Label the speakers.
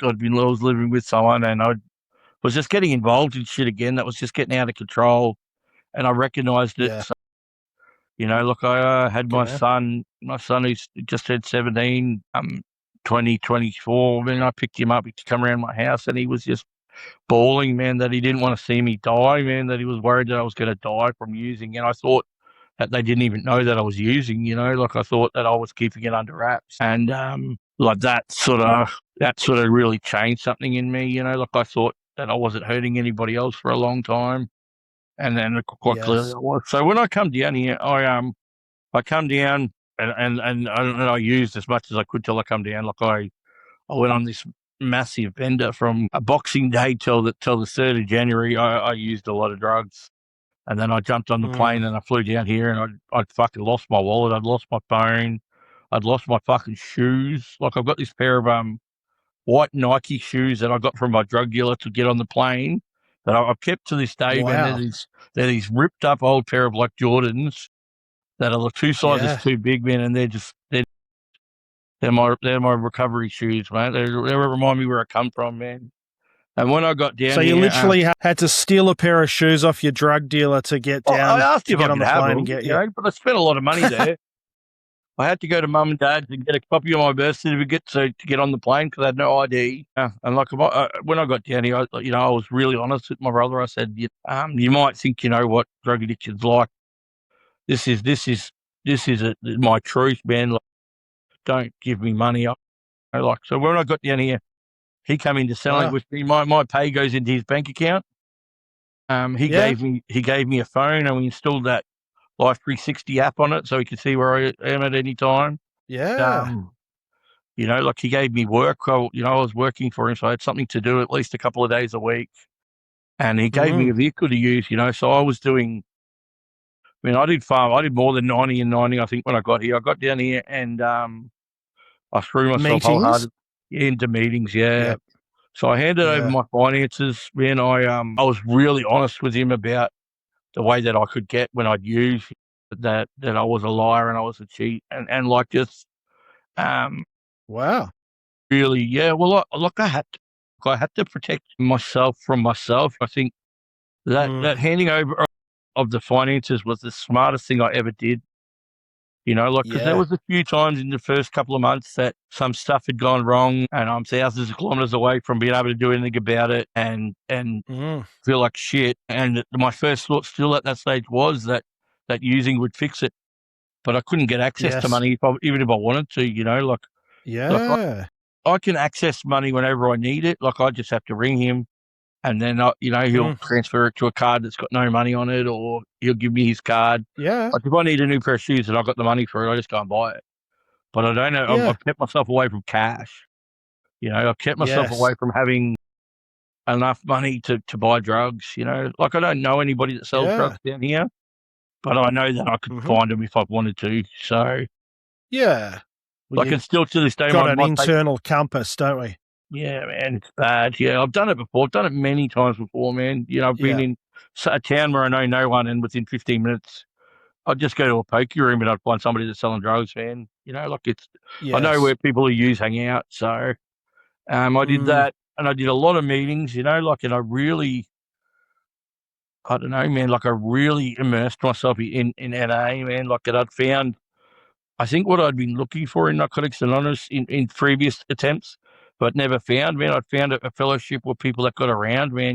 Speaker 1: I was living with someone, and I was just getting involved in shit again that was just getting out of control, and I recognised it.
Speaker 2: Yeah.
Speaker 1: So, look, I had
Speaker 2: Good man.
Speaker 1: my son who's just turned 17, 2024. Then I picked him up to come around my house, and he was just bawling, man, that he didn't want to see me die, man, that he was worried that I was going to die from using. And I thought that they didn't even know that I was using, like I thought that I was keeping it under wraps. And like that sort of really changed something in me, like I thought that I wasn't hurting anybody else for a long time. And then quite clearly
Speaker 2: Yes.
Speaker 1: I was. So when I come down here, I come down and I used as much as I could till I come down. Like I went on this massive bender from a Boxing Day till the 3rd of January. I used a lot of drugs, and then I jumped on the
Speaker 2: Mm.
Speaker 1: plane and I flew down here, and I'd fucking lost my wallet. I'd lost my phone. I'd lost my fucking shoes. Like I've got this pair of white Nike shoes that I got from my drug dealer to get on the plane that I've kept to this day. Man,
Speaker 2: Wow.
Speaker 1: they're these ripped up old pair of like Jordans that are two sizes
Speaker 2: Yeah.
Speaker 1: too big, man, and they're my recovery shoes, man. They remind me where I come from, man. And when I got
Speaker 2: So
Speaker 1: down
Speaker 2: you
Speaker 1: here,
Speaker 2: literally had to steal a pair of shoes off your drug dealer to get
Speaker 1: well, I
Speaker 2: down,
Speaker 1: asked
Speaker 2: to
Speaker 1: if I
Speaker 2: get on
Speaker 1: could
Speaker 2: the
Speaker 1: have
Speaker 2: plane and
Speaker 1: them,
Speaker 2: get you.
Speaker 1: but I spent a lot of money there. I had to go to mum and dad to get a copy of my birth certificate to get on the plane because I had no ID. And like when I got down here, I was really honest with my brother. I said, you might think what drug addiction's like. This is my truth, man. Like, don't give me money. So when I got down here, he came into selling
Speaker 2: Wow.
Speaker 1: with me. My pay goes into his bank account. He
Speaker 2: Yeah.
Speaker 1: gave me a phone, and we installed that Life 360 app on it so he could see where I am at any time.
Speaker 2: Yeah.
Speaker 1: Um, like he gave me work. I was working for him, so I had something to do at least a couple of days a week. And he gave me
Speaker 2: Mm.
Speaker 1: a vehicle to use, so I was doing, I did farm. I did more than 90 and 90, I think, when I got here. I got down here and I threw myself
Speaker 2: Meetings.
Speaker 1: wholehearted into meetings, yeah.
Speaker 2: Yep.
Speaker 1: So I handed over
Speaker 2: Yeah.
Speaker 1: my finances, man. I was really honest with him about the way that I could get when I'd use that I was a liar and I was a cheat and like just um
Speaker 2: Wow.
Speaker 1: really, yeah. Well, I had to protect myself from myself. I think
Speaker 2: Mm.
Speaker 1: that handing over of the finances was the smartest thing I ever did. Because there
Speaker 2: Yeah.
Speaker 1: was a few times in the first couple of months that some stuff had gone wrong, and I'm thousands of kilometers away from being able to do anything about it, and
Speaker 2: Mm.
Speaker 1: feel like shit. And my first thought still at that stage was that using would fix it, but I couldn't get access to
Speaker 2: Yes.
Speaker 1: money even if I wanted to. Like
Speaker 2: Yeah.
Speaker 1: I can access money whenever I need it. Like I just have to ring him, and then he'll
Speaker 2: Mm.
Speaker 1: transfer it to a card that's got no money on it, or he'll give me his card.
Speaker 2: Yeah.
Speaker 1: Like if I need a new pair of shoes and I've got the money for it, I just go and buy it. But I don't know.
Speaker 2: Yeah.
Speaker 1: I've kept myself away from cash. I've kept myself
Speaker 2: Yes.
Speaker 1: away from having enough money to buy drugs. Like I don't know anybody that sells
Speaker 2: Yeah.
Speaker 1: drugs down here, but I know that I could
Speaker 2: Mm-hmm.
Speaker 1: find them if I wanted to. So,
Speaker 2: Yeah. Well,
Speaker 1: like,
Speaker 2: you
Speaker 1: it's still to this day,
Speaker 2: got an
Speaker 1: my pay.
Speaker 2: internal compass, don't we?
Speaker 1: Yeah, man, it's bad. Yeah, I've done it before. I've done it many times before, man. I've been
Speaker 2: Yeah.
Speaker 1: in a town where I know no one, and within 15 minutes, I'd just go to a poker room and I'd find somebody that's selling drugs, man. Like I know
Speaker 2: Yes.
Speaker 1: where people who use hang out. So, I did
Speaker 2: Mm.
Speaker 1: that, and I did a lot of meetings, and I don't know, man, like I really immersed myself in NA, man. Like that I'd found, I think what I'd been looking for in Narcotics Anonymous in previous attempts, but never found, man. I'd found a fellowship with people that got around, man.